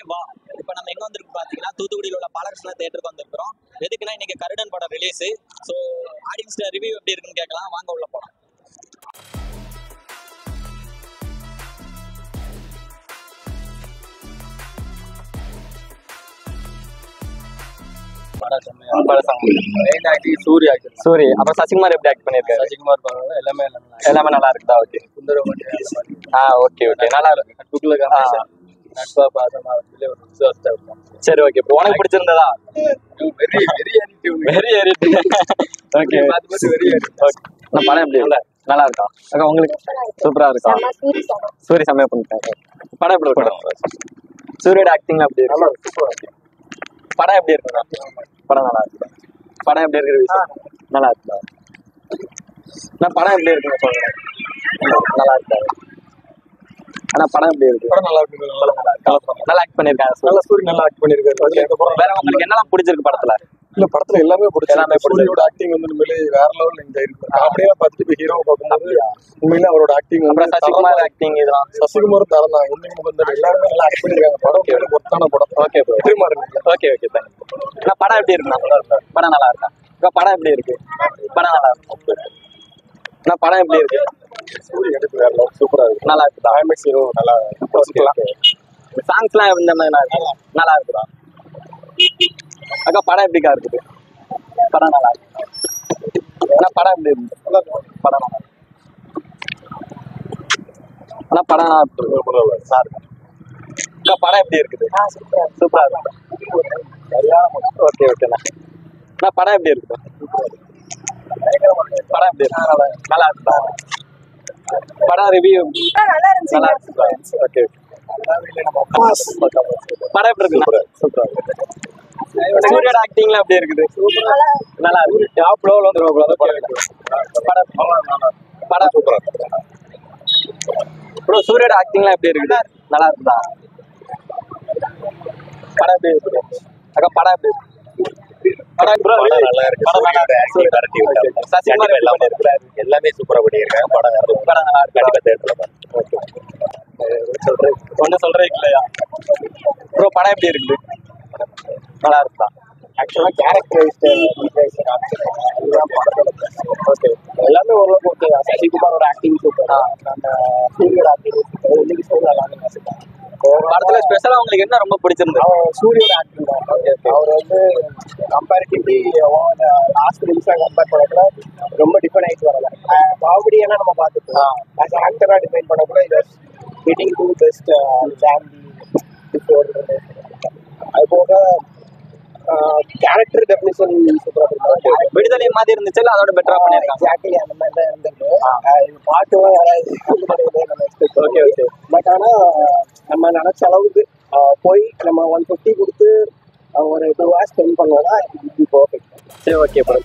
ஓகேப்பா. இப்போ நம்ம எங்க வந்திருக்கு பாத்தீங்கன்னா தூத்துக்குடியில் உள்ள பாலகிருஷ்ணா தியேட்டருக்கு வந்திருக்கிறோம். எதுக்குன்னா இன்னைக்கு கருடன் படம் ரிலீஸ். ஸோ ஆடியன்ஸ்ல ரிவ்யூ எப்படி இருக்குன்னு கேட்கலாம், வாங்க உள்ள போலாம். சூரி அப்புறம் சசிகுமார் எப்படி ஆக்ட் பண்ணிருக்காரு? சசிகுமார் எல்லாமே நல்லா இருக்குதா? ஓகே. ஓகே ஓகே நல்லா இருக்கு. சரி ஓகே. இப்போ உனக்கு பிடிச்சிருந்ததா? வெரி ஏறிட்டு. ஓகே படம் எப்படி நல்லா இருக்கா? அக்கா உங்களுக்கு சூப்பரா இருக்கா? சூரி செம்மையா பண்ணிட்டாங்க. படம் எப்படி இருக்கு? சூரியோட ஆக்டிங் அப்படி இருக்கு. படம் எப்படி இருக்குண்ணா? படம் நல்லா இருக்கு. படம் எப்படி இருக்கிற விஷயம் நல்லா இருக்கா? நான் படம் எப்படி இருக்குன்னு சொல்றேன். நல்லா இருக்காரு. ஆனா படம் எப்படி இருக்கு? படம் நல்லா இருக்கு. நல்லா ஆக்ட் பண்ணிருக்காங்க. நல்லா சூரி நல்லா ஆக்ட் பண்ணிருக்காரு. வேற உங்களுக்கு என்னெல்லாம் பிடிச்சிருக்கு படத்துல? இல்ல படத்துல எல்லாமே பிடிச்சிருக்கு. சூரியோட ஆக்டிங் வந்து உண்மையிலே வேற லெவல்ல என்ஜாய் இருக்கு. காமெடியா பார்த்துட்டு இப்போ ஹீரோவை பார்க்கும்போது உண்மையிலே அவரோட ஆக்டிங் அப்புறம் சசிகுமார் ஆக்டிங் இதெல்லாம் சசிகுமார் தரம் தான். உண்மைக்கு வந்து எல்லாருமே நல்லா ஆக்ட் பண்ணிருக்காங்க. படம் ஒர்த்தான படம். Okay okay okay thank you. படம் எப்படி இருக்குண்ணா? படம் நல்லா இருக்கா? இப்போ படம் எப்படி இருக்கு? படம் நல்லா இருக்கு. படம் எப்படி இருக்கு? சூரிய எடுத்து வேற லெவல் சூப்பரா இருக்கு. நல்லா இருக்குதா? ஹீரோ நல்லா சாங்ஸ்லாம் இந்த மாதிரி நல்லா இருக்குதா? அக்கா படம் எப்படிக்கா இருக்குது? படம் நல்லா இருக்கு. படம் எப்படி இருக்கு? படம் நல்லா இருக்கு. ஆனா படம் நல்லா இருக்கு. அக்கா படம் எப்படி இருக்குது? சூப்பரா இருக்கு. ஓகே ஓகேண்ணா. படம் எப்படி இருக்குது? படம் எப்படி இருக்கு? நல்லா இருக்குதா? படம் ரிவ்யூ நல்லா இருக்கு. ஓகே படம் எப்படி இருக்கு? சூப்பரா இருக்கு. சூரியோட ஆக்டிங்ல எப்படி இருக்குது? நல்லா இருக்கு. டாப் லெவல்ல வந்து படம் சூப்பரா இருக்கு. ப்ரோ சூரியோட ஆக்டிங்ல எப்படி இருக்குது? நல்லா இருக்குதா? படம் எப்படி இருக்குது? அக்கா படம் எப்படி இருக்கு? நல்லா இருக்கு. சசிகுமார் எல்லாமே சூப்பரா பண்ணிருக்காங்க. படம் நல்லா இருக்கு. ஒன்னும் சொல்றேன் இல்லையா ப்ரோ? படம் எப்படி இருக்குது? நல்லா இருக்குதா? ஆக்சுவலா கேரக்டர் ஓகே எல்லாமே ஓரளவுக்கு ஓகே. சசிகுமாரோட acting super. அந்த சூரியோட ஆக்டிங் படத்துல ஸ்பெஷலா உங்களுக்கு என்ன ரொம்ப பிடிச்சிருந்தது? சூரியோட ஆக்டிங் தான். அவர் வந்து கம்பேரிட்டிவ்லி லாஸ்ட் ரிலீஸா கம்பேர் பண்ணக்குள்ள ரொம்ப டிஃபரெண்ட் ஆயிட்டு வரல. பாகுபடி எல்லாம் நம்ம பார்த்துக்கலாம். ஆஸ் ஆக்டரா டிஃபைன் பண்ணக்குள்ள இது கெட்டிங் டு பெஸ்ட் அது போக கேரக்டர் டெஃபினிஷன் சூப்பரா. விடுதலை மாதிரி இருந்துச்சு, அதோட பெட்டரா பண்ணிருக்காங்க. எக்ஸாக்ட்லி அந்த மாதிரி தான் இருந்தது. இது பாட்டுலாம் வராது. Okay okay. பட் ஆனா நம்ம நினைச்ச அளவுக்கு போய் நம்ம 150 கொடுத்து ஒரு 2 hours ஸ்பெண்ட் பண்ணோம்னா இது பர்ஃபெக்ட். சரி ஓகே ப்ரோ.